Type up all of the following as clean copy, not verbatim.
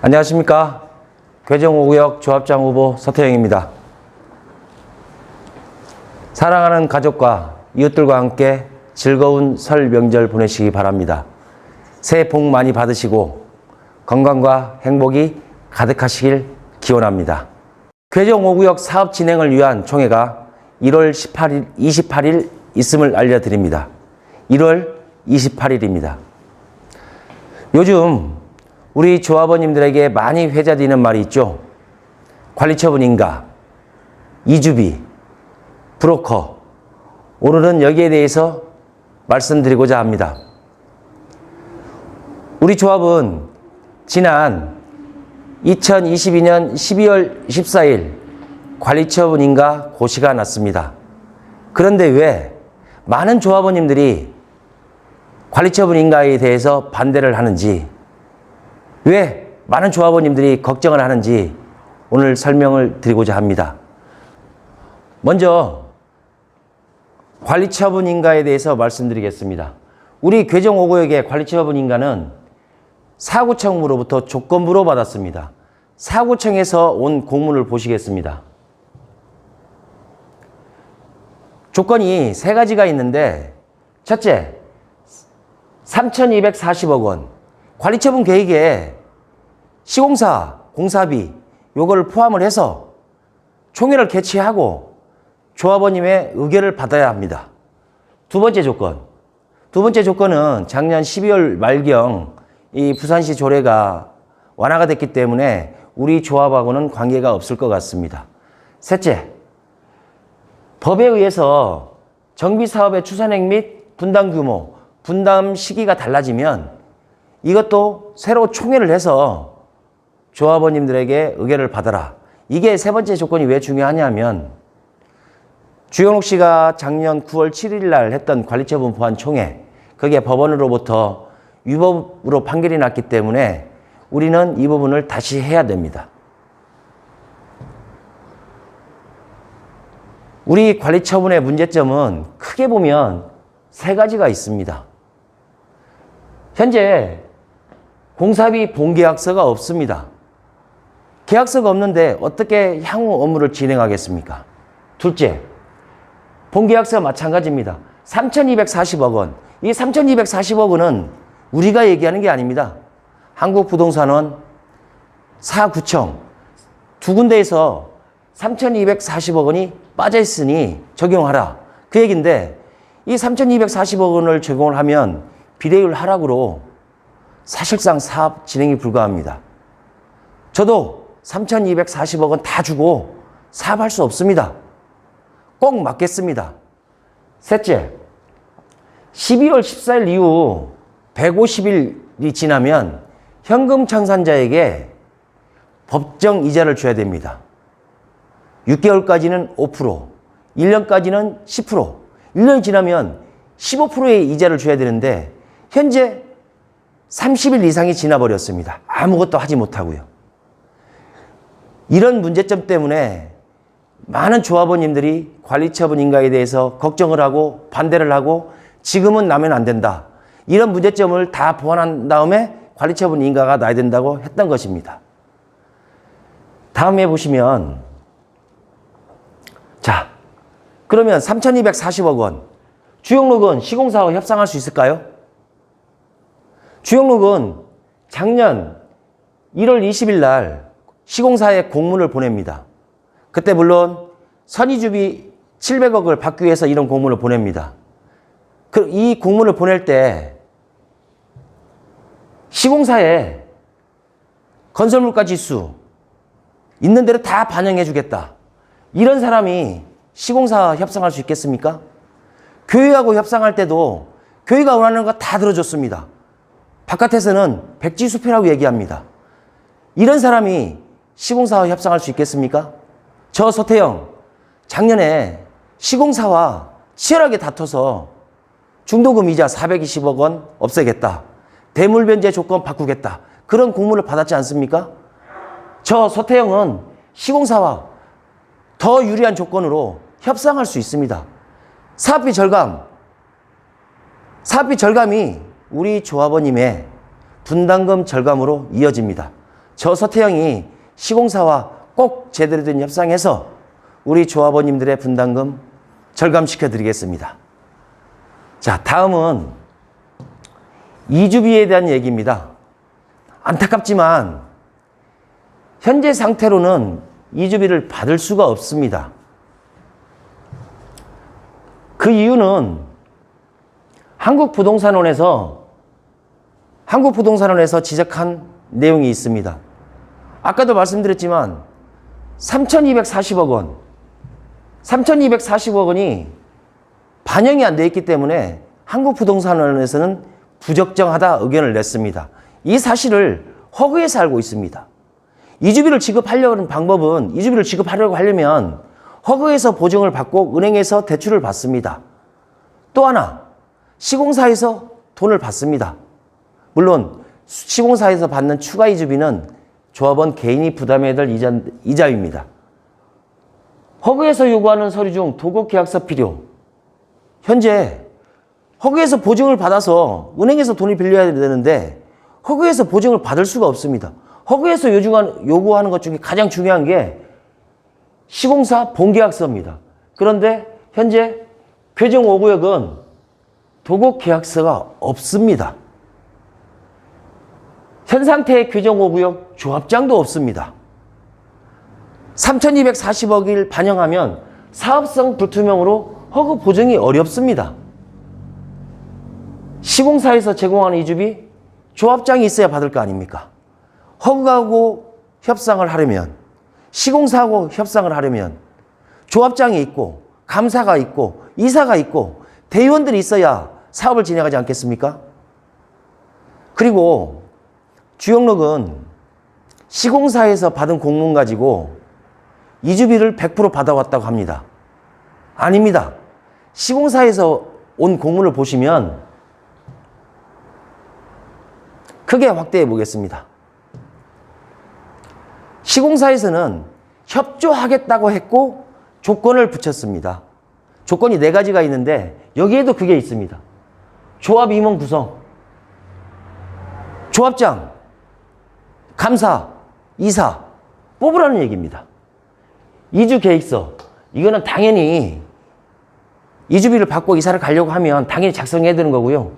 안녕하십니까. 괴정 5구역 조합장 후보 서태영입니다. 사랑하는 가족과 이웃들과 함께 즐거운 설 명절 보내시기 바랍니다. 새해 복 많이 받으시고 건강과 행복이 가득하시길 기원합니다. 괴정 5구역 사업 진행을 위한 총회가 1월 28일 있음을 알려드립니다. 1월 28일입니다. 요즘 우리 조합원님들에게 많이 회자되는 말이 있죠. 관리처분 인가, 이주비, 브로커. 오늘은 여기에 대해서 말씀드리고자 합니다. 우리 조합은 지난 2022년 12월 14일 관리처분 인가 고시가 났습니다. 그런데 왜 많은 조합원님들이 관리처분 인가에 대해서 반대를 하는지, 왜 많은 조합원님들이 걱정을 하는지 오늘 설명을 드리고자 합니다. 먼저 관리처분 인가에 대해서 말씀드리겠습니다. 우리 괴정 5구역의 관리처분 인가는 사구청으로부터 조건부로 받았습니다. 사구청에서 온 공문을 보시겠습니다. 조건이 세 가지가 있는데, 첫째, 3,240억 원 관리처분 계획에 시공사, 공사비 요거를 포함을 해서 총회를 개최하고 조합원님의 의결을 받아야 합니다. 두 번째 조건은 작년 12월 말경 이 부산시 조례가 완화가 됐기 때문에 우리 조합하고는 관계가 없을 것 같습니다. 셋째, 법에 의해서 정비사업의 추산액 및 분담 규모, 분담 시기가 달라지면 이것도 새로 총회를 해서 조합원님들에게 의견을 받아라. 이게 세 번째 조건이 왜 중요하냐면, 주영록 씨가 작년 9월 7일 날 했던 관리처분 보완 총회, 그게 법원으로부터 위법으로 판결이 났기 때문에 우리는 이 부분을 다시 해야 됩니다. 우리 관리처분의 문제점은 크게 보면 세 가지가 있습니다. 현재 공사비 본계약서가 없습니다. 계약서가 없는데 어떻게 향후 업무를 진행하겠습니까? 둘째, 본계약서가 마찬가지입니다. 3,240억 원. 이 3,240억 원은 우리가 얘기하는 게 아닙니다. 한국부동산원, 사구청 두 군데에서 3,240억 원이 빠져있으니 적용하라. 그 얘기인데, 이 3,240억 원을 적용을 하면 비례율 하락으로 사실상 사업 진행이 불가합니다. 저도 3,240억 원 다 주고 사업할 수 없습니다. 꼭 맞겠습니다. 셋째, 12월 14일 이후 150일이 지나면 현금 청산자에게 법정 이자를 줘야 됩니다. 6개월까지는 5%, 1년까지는 10%, 1년이 지나면 15%의 이자를 줘야 되는데 현재 30일 이상이 지나버렸습니다. 아무것도 하지 못하고요. 이런 문제점 때문에 많은 조합원님들이 관리처분 인가에 대해서 걱정을 하고 반대를 하고 지금은 나면 안 된다. 이런 문제점을 다 보완한 다음에 관리처분 인가가 나야 된다고 했던 것입니다. 다음에 보시면, 자, 그러면 3,240억 원, 주영록은 시공사와 협상할 수 있을까요? 주영록은 작년 1월 20일 날 시공사에 공문을 보냅니다. 그때 물론 선의주비 700억을 받기 위해서 이런 공문을 보냅니다. 이 공문을 보낼 때 시공사에 건설물가 지수 있는 대로 다 반영해 주겠다. 이런 사람이 시공사와 협상할 수 있겠습니까? 교회하고 협상할 때도 교회가 원하는 거 다 들어줬습니다. 바깥에서는 백지수표라고 얘기합니다. 이런 사람이 시공사와 협상할 수 있겠습니까? 저 서태영, 작년에 시공사와 치열하게 다퉈서 중도금 이자 420억 원 없애겠다. 대물변제 조건 바꾸겠다. 그런 공문을 받았지 않습니까? 저 서태영은 시공사와 더 유리한 조건으로 협상할 수 있습니다. 사업비 절감이 우리 조합원님의 분담금 절감으로 이어집니다. 저 서태영이 시공사와 꼭 제대로 된 협상해서 우리 조합원님들의 분담금 절감시켜 드리겠습니다. 자, 다음은 이주비에 대한 얘기입니다. 안타깝지만 현재 상태로는 이주비를 받을 수가 없습니다. 그 이유는 한국부동산원에서 지적한 내용이 있습니다. 아까도 말씀드렸지만 3,240억 원이 반영이 안 돼 있기 때문에 한국부동산원에서는 부적정하다 의견을 냈습니다. 이 사실을 허그에서 알고 있습니다. 이주비를 지급하려고 하려면 허그에서 보증을 받고 은행에서 대출을 받습니다. 또 하나, 시공사에서 돈을 받습니다. 물론 시공사에서 받는 추가 이주비는 조합원 개인이 부담해야 될 이자입니다. 허그에서 요구하는 서류 중 도급계약서 필요. 현재 허그에서 보증을 받아서 은행에서 돈을 빌려야 되는데 허그에서 보증을 받을 수가 없습니다. 허그에서 요구하는 것 중에 가장 중요한 게 시공사 본계약서입니다. 그런데 현재 괴정 5구역은 도급계약서가 없습니다. 현 상태의 괴정 5구역 조합장도 없습니다. 3,240억을 반영하면 사업성 불투명으로 허그 보증이 어렵습니다. 시공사에서 제공하는 이주비 조합장이 있어야 받을 거 아닙니까? 허그하고 협상을 하려면, 시공사하고 협상을 하려면 조합장이 있고 감사가 있고 이사가 있고 대의원들이 있어야 사업을 진행하지 않겠습니까? 그리고 주영록은 시공사에서 받은 공문 가지고 이주비를 100% 받아왔다고 합니다. 아닙니다. 시공사에서 온 공문을 보시면 크게 확대해 보겠습니다. 시공사에서는 협조하겠다고 했고 조건을 붙였습니다. 조건이 4가지가 있는데 여기에도 그게 있습니다. 조합 임원 구성, 조합장, 감사, 이사 뽑으라는 얘기입니다. 이주 계획서, 이거는 당연히 이주비를 받고 이사를 가려고 하면 당연히 작성해야 되는 거고요.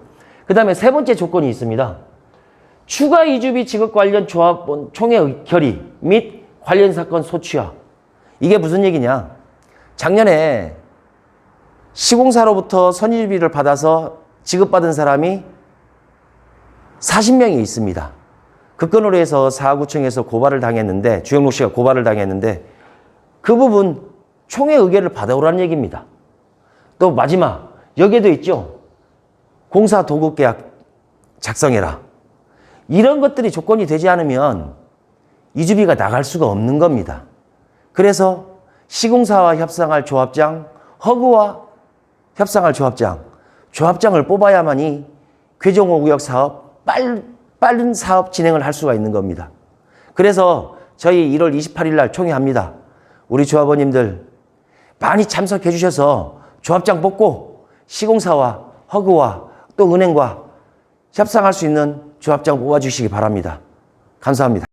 그 다음에 3번째 조건이 있습니다. 추가 이주비 지급 관련 조합원 총회 결의 및 관련 사건 소취화. 이게 무슨 얘기냐? 작년에 시공사로부터 선이주비를 받아서 지급받은 사람이 40명이 있습니다. 그 건으로 해서 사구청에서 고발을 당했는데, 주영록 씨가 고발을 당했는데 그 부분 총회 의결을 받아오라는 얘기입니다. 또 마지막, 여기에도 있죠. 공사 도급계약 작성해라. 이런 것들이 조건이 되지 않으면 이주비가 나갈 수가 없는 겁니다. 그래서 시공사와 협상할 조합장, 허그와 협상할 조합장을 뽑아야만이 괴정 5구역 사업 빠른 사업 진행을 할 수가 있는 겁니다. 그래서 저희 1월 28일 날 총회합니다. 우리 조합원님들 많이 참석해 주셔서 조합장 뽑고 시공사와 허그와 또 은행과 협상할 수 있는 조합장 뽑아주시기 바랍니다. 감사합니다.